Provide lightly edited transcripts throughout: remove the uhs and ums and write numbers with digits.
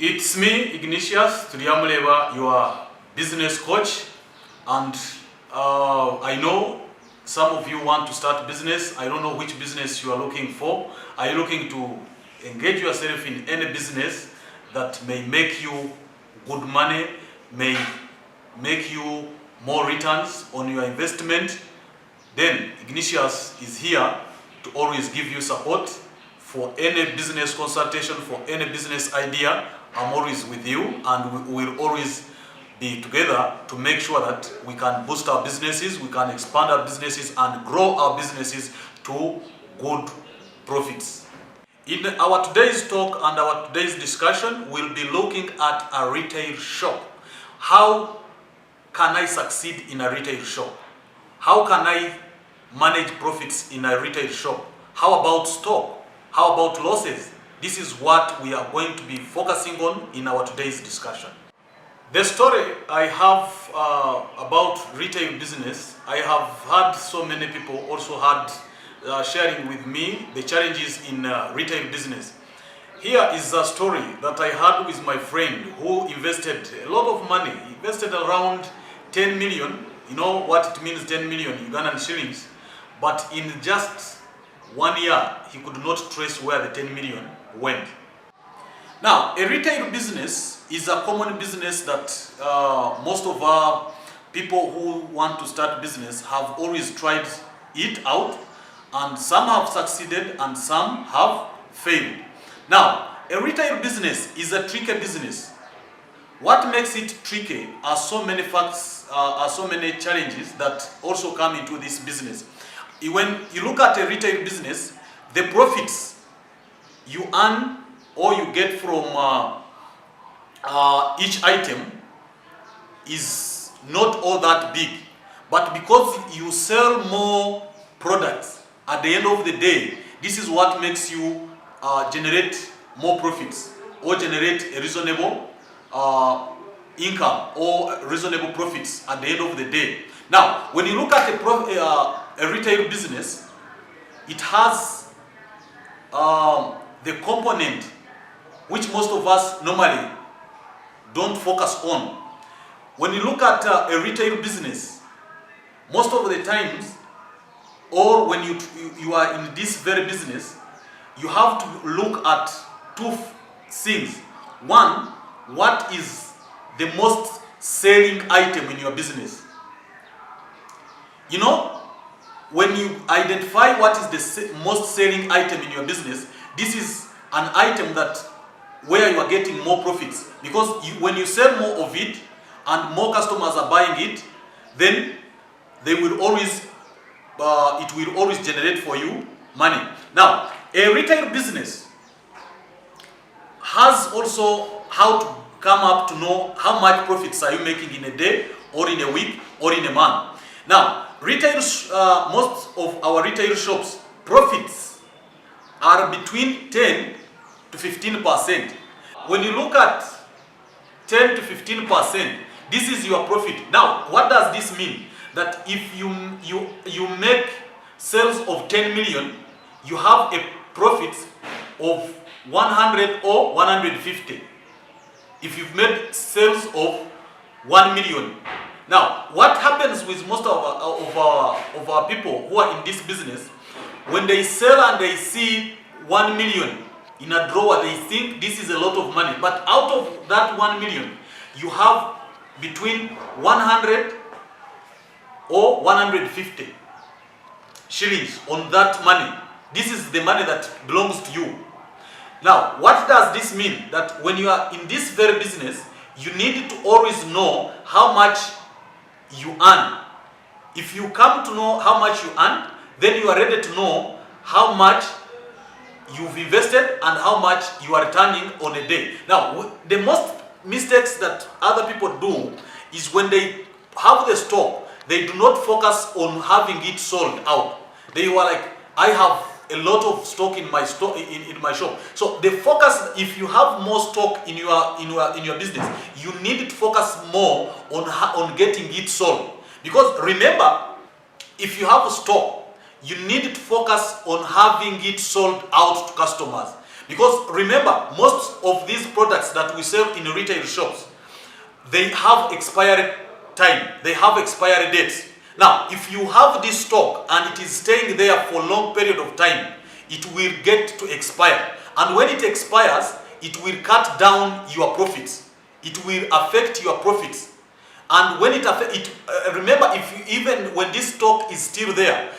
It's me, IGNATIUS, TURYAMUREEBA, your business coach, and I know some of you want to start business. I don't know which business you are looking for. Are you looking to engage yourself in any business that may make you good money, may make you more returns on your investment? Then IGNATIUS is here to always give you support for any business consultation, for any business idea. I'm always with you, and we will always be together to make sure that we can boost our businesses, we can expand our businesses and grow our businesses to good profits. In our today's talk and our today's discussion, we'll be looking at a retail shop. How can I succeed in a retail shop? How can I manage profits in a retail shop? How about stock? How about losses? This is what we are going to be focusing on in our today's discussion. The story I have about retail business, I have had so many people also had sharing with me the challenges in retail business. Here is a story that I had with my friend who invested a lot of money. He invested around 10 million. You know what it means, 10 million Ugandan shillings. But in just 1 year, he could not trace where the 10 million went. Now, a retail business is a common business that most of our people who want to start business have always tried it out, and some have succeeded and some have failed. Now, a retail business is a tricky business. What makes it tricky are so many facts, are so many challenges that also come into this business. When you look at a retail business, the profits you earn or you get from each item is not all that big. But because you sell more products, at the end of the day, this is what makes you generate more profits or generate a reasonable income or reasonable profits at the end of the day. Now, when you look at a retail business, it has the component which most of us normally don't focus on. When you look at a retail business, most of the times, or when you are in this very business, you have to look at two things. One, what is the most selling item in your business? You know, when you identify what is the most selling item in your business, this is an item that where you are getting more profits, because when you sell more of it and more customers are buying it, then they will always it will always generate for you money. Now, a retail business has also how to come up to know how much profits are you making in a day or in a week or in a month. Now, retail, most of our retail shops, profits are between 10 to 15%. When you look at 10 to 15%, this is your profit. Now, what does this mean? That if you make sales of 10 million, you have a profit of 100 or 150. If you've made sales of 1 million. Now, what happens with most of our people who are in this business, when they sell and they see 1 million in a drawer, they think this is a lot of money. But out of that 1 million, you have between 100 or 150 shillings on that money. This is the money that belongs to you. Now, what does this mean? That when you are in this very business, you need to always know how much you earn. If you come to know how much you earn, then you are ready to know how much you've invested and how much you are returning on a day. Now, the most mistakes that other people do is when they have the stock, they do not focus on having it sold out. They were like, I have a lot of stock in my store in my shop. So the focus, if you have more stock in your business, you need to focus more on getting it sold. Because remember, if you have a stock, you need to focus on having it sold out to customers. Because remember, most of these products that we sell in retail shops, they have expiry time, they have expiry dates. Now, if you have this stock and it is staying there for a long period of time, it will get to expire. And when it expires, it will cut down your profits. It will affect your profits. And when it affects, remember, if you, even when this stock is still there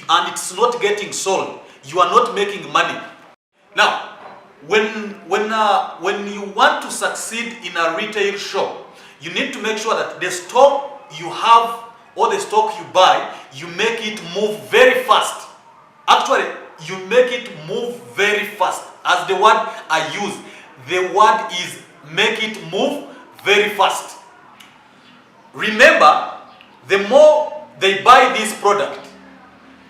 and it's not getting sold, you are not making money. Now, when you want to succeed in a retail shop, you need to make sure that the stock you have or the stock you buy, you make it move very fast. Actually, you make it move very fast. As the word I use, the word is make it move very fast. Remember, the more they buy this product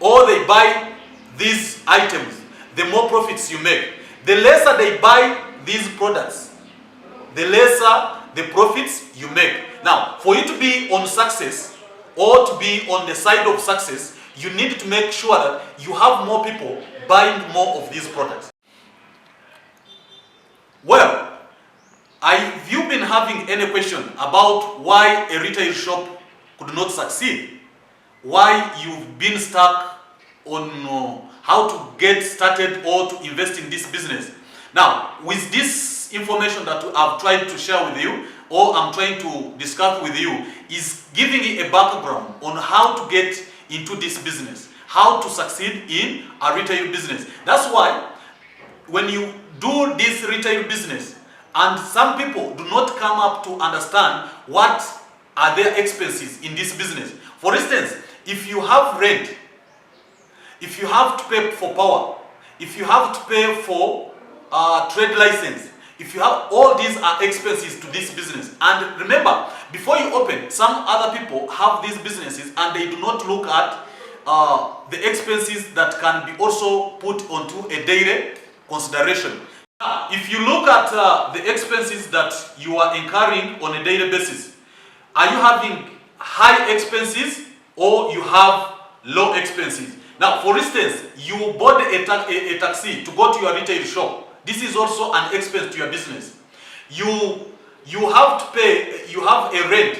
or they buy these items, the more profits you make. The lesser they buy these products, the lesser the profits you make. Now, for you to be on success or to be on the side of success, you need to make sure that you have more people buying more of these products. Well, have you been having any question about why a retail shop could not succeed? Why you've been stuck on how to get started or to invest in this business? Now, with this information that I've tried to share with you, or I'm trying to discuss with you, is giving you a background on how to get into this business, how to succeed in a retail business. That's why when you do this retail business, and some people do not come up to understand what are their expenses in this business. For instance, if you have rent, if you have to pay for power, if you have to pay for trade license, if you have, all these are expenses to this business. And remember, before you open, some other people have these businesses and they do not look at the expenses that can be also put onto a daily consideration. Now, if you look at the expenses that you are incurring on a daily basis, are you having high expenses or you have low expenses? Now, for instance, you bought a taxi to go to your retail shop. This is also an expense to your business. You have to pay, you have a rent.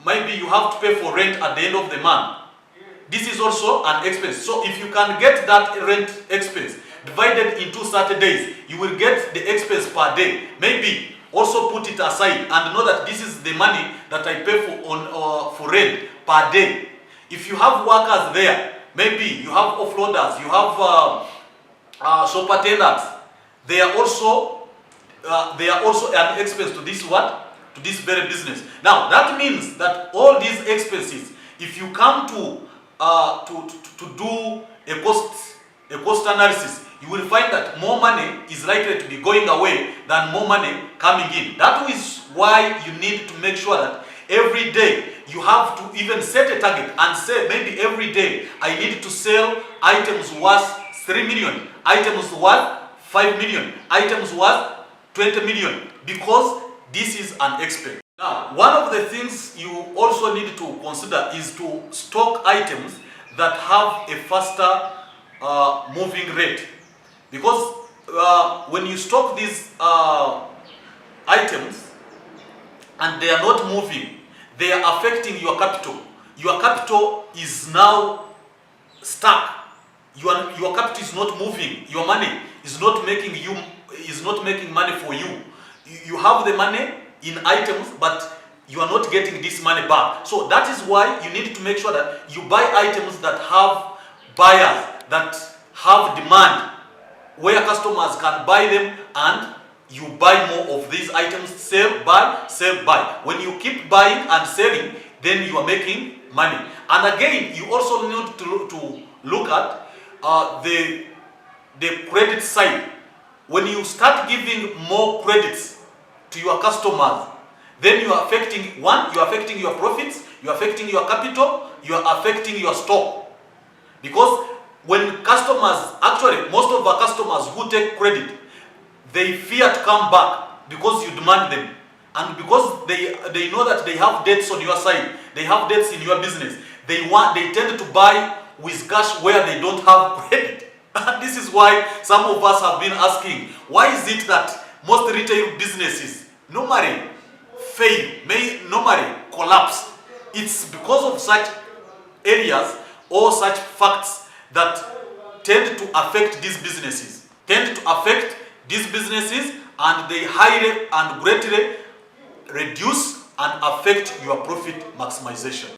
Maybe you have to pay for rent at the end of the month. This is also an expense. So if you can get that rent expense divided into 30 days, you will get the expense per day. Maybe also put it aside and know that this is the money that I pay for rent per day. If you have workers there, maybe you have offloaders, you have shop attendants, they are also an expense to this to this very business. Now that means that all these expenses, if you come to do a cost analysis, you will find that more money is likely to be going away than more money coming in. That is why you need to make sure that every day you have to even set a target and say, maybe every day I need to sell items worth 3 million, items worth 5 million, items worth 20 million, because this is an expense. Now, one of the things you also need to consider is to stock items that have a faster moving rate. Because when you stock these items and they are not moving, they are affecting your capital. Your capital is now stuck. Your capital is not moving. Your money is not making money for you. You have the money in items, but you are not getting this money back. So that is why you need to make sure that you buy items that have buyers, that have demand, where customers can buy them, and you buy more of these items. Sell, buy, sell, buy. When you keep buying and selling, then you are making money. And again, you also need to look at the credit side. When you start giving more credits to your customers, then you are affecting, one, you are affecting your profits, you are affecting your capital, you are affecting your stock. Because when customers, actually most of our customers who take credit, they fear to come back because you demand them. And because they know that they have debts on your side, they have debts in your business, they tend to buy with cash where they don't have credit. This is why some of us have been asking, why is it that most retail businesses normally fail, may normally collapse? It's because of such areas or such facts that tend to affect these businesses. And they highly and greatly reduce and affect your profit maximization.